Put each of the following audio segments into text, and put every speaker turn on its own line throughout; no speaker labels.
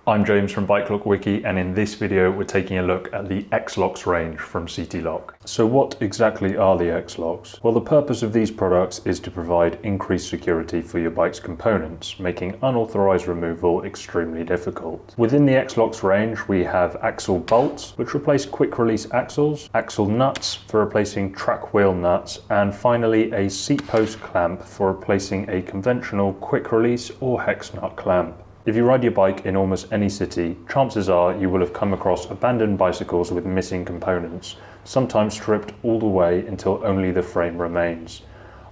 I'm James from Bike Lock Wiki, and in this video we're taking a look at the X Locks range from Seatylock. So what exactly are the X Locks? Well, the purpose of these products is to provide increased security for your bike's components, making unauthorized removal extremely difficult. Within the X Locks range we have axle bolts, which replace quick release axles, axle nuts for replacing track wheel nuts, and finally a seat post clamp for replacing a conventional quick release or hex nut clamp. If you ride your bike in almost any city, chances are you will have come across abandoned bicycles with missing components, sometimes stripped all the way until only the frame remains.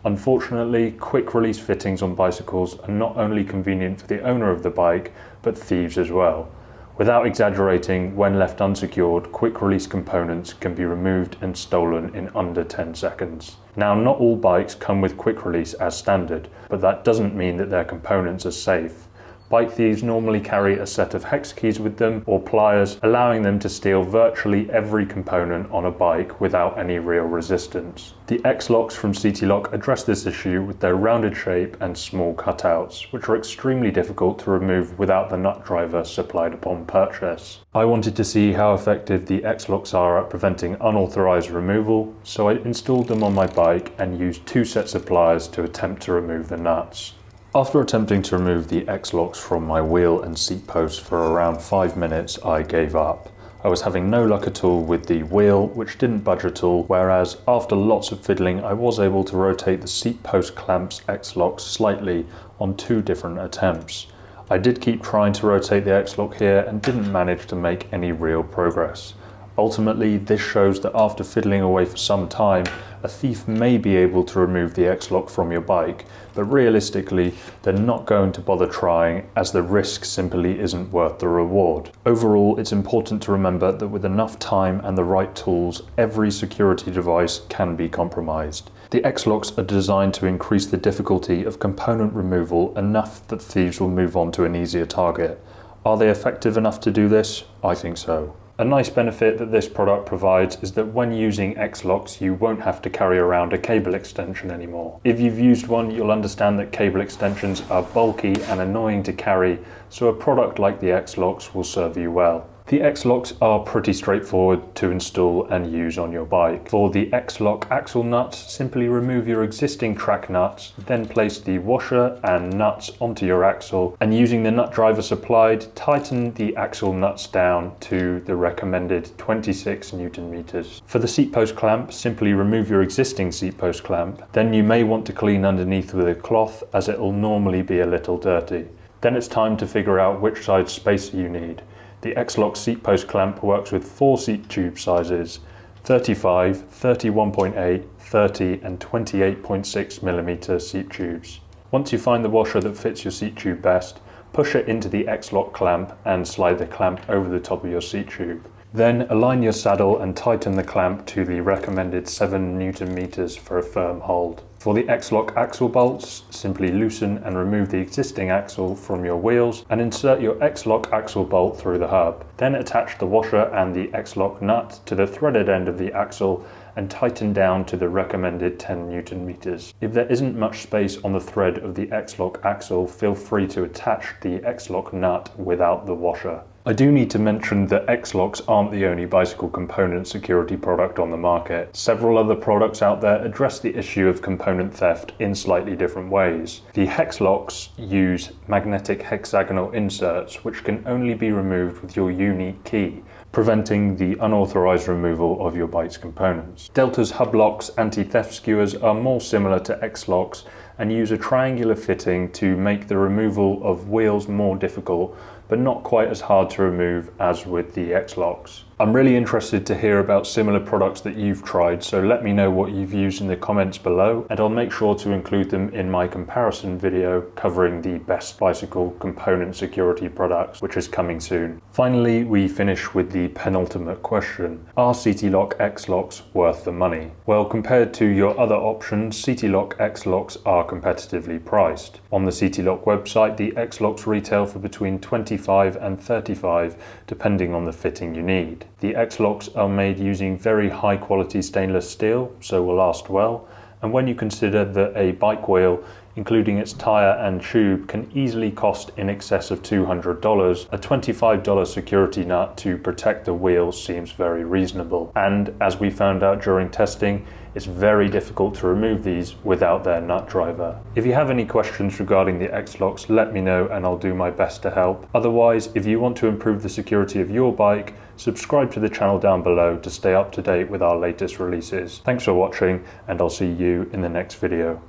Unfortunately, quick release fittings on bicycles are not only convenient for the owner of the bike, but thieves as well. Without exaggerating, when left unsecured, quick release components can be removed and stolen in under 10 seconds. Now, not all bikes come with quick release as standard, but that doesn't mean that their components are safe. Bike thieves normally carry a set of hex keys with them or pliers, allowing them to steal virtually every component on a bike without any real resistance. The X Locks from Seatylock address this issue with their rounded shape and small cutouts, which are extremely difficult to remove without the nut driver supplied upon purchase. I wanted to see how effective the X Locks are at preventing unauthorized removal, so I installed them on my bike and used 2 sets of pliers to attempt to remove the nuts. After attempting to remove the X Locks from my wheel and seat post for around 5 minutes, I gave up. I was having no luck at all with the wheel, which didn't budge at all, whereas after lots of fiddling I was able to rotate the seat post clamps X Locks slightly on 2 different attempts. I did keep trying to rotate the X Lock here and didn't manage to make any real progress. Ultimately, this shows that after fiddling away for some time, a thief may be able to remove the X Lock from your bike, but realistically, they're not going to bother trying as the risk simply isn't worth the reward. Overall, it's important to remember that with enough time and the right tools, every security device can be compromised. The X Locks are designed to increase the difficulty of component removal enough that thieves will move on to an easier target. Are they effective enough to do this? I think so. A nice benefit that this product provides is that when using X Locks, you won't have to carry around a cable extension anymore. If you've used one, you'll understand that cable extensions are bulky and annoying to carry, so a product like the X Locks will serve you well. The X Locks are pretty straightforward to install and use on your bike. For the X Lock axle nuts, simply remove your existing track nuts, then place the washer and nuts onto your axle, and using the nut driver supplied, tighten the axle nuts down to the recommended 26 Newton meters. For the seat post clamp, simply remove your existing seat post clamp, then you may want to clean underneath with a cloth as it will normally be a little dirty. Then it's time to figure out which size spacer you need. The X Lock seat post clamp works with 4 seat tube sizes: 35, 31.8, 30 and 28.6mm seat tubes. Once you find the washer that fits your seat tube best, push it into the X Lock clamp and slide the clamp over the top of your seat tube. Then align your saddle and tighten the clamp to the recommended 7 Newton meters for a firm hold. For the X Lock axle bolts, simply loosen and remove the existing axle from your wheels and insert your X Lock axle bolt through the hub. Then attach the washer and the X Lock nut to the threaded end of the axle and tighten down to the recommended 10 Newton meters. If there isn't much space on the thread of the X Lock axle, feel free to attach the X Lock nut without the washer. I do need to mention that X Locks aren't the only bicycle component security product on the market. Several other products out there address the issue of component theft in slightly different ways. The Hex Locks use magnetic hexagonal inserts which can only be removed with your unique key, preventing the unauthorized removal of your bike's components. Delta's Hub Locks anti-theft skewers are more similar to X Locks and use a triangular fitting to make the removal of wheels more difficult, but not quite as hard to remove as with the X Locks. I'm really interested to hear about similar products that you've tried, so let me know what you've used in the comments below, and I'll make sure to include them in my comparison video covering the best bicycle component security products, which is coming soon. Finally, we finish with the penultimate question. Are Seatylock X Locks worth the money? Well, compared to your other options, Seatylock X Locks are competitively priced. On the Seatylock website, the X Locks retail for between $25 and $35, depending on the fitting you need. The X Locks are made using very high quality stainless steel, so will last well, and when you consider that a bike wheel including its tyre and tube, can easily cost in excess of $200. A $25 security nut to protect the wheel seems very reasonable. And as we found out during testing, it's very difficult to remove these without their nut driver. If you have any questions regarding the X Locks, let me know and I'll do my best to help. Otherwise, if you want to improve the security of your bike, subscribe to the channel down below to stay up to date with our latest releases. Thanks for watching, and I'll see you in the next video.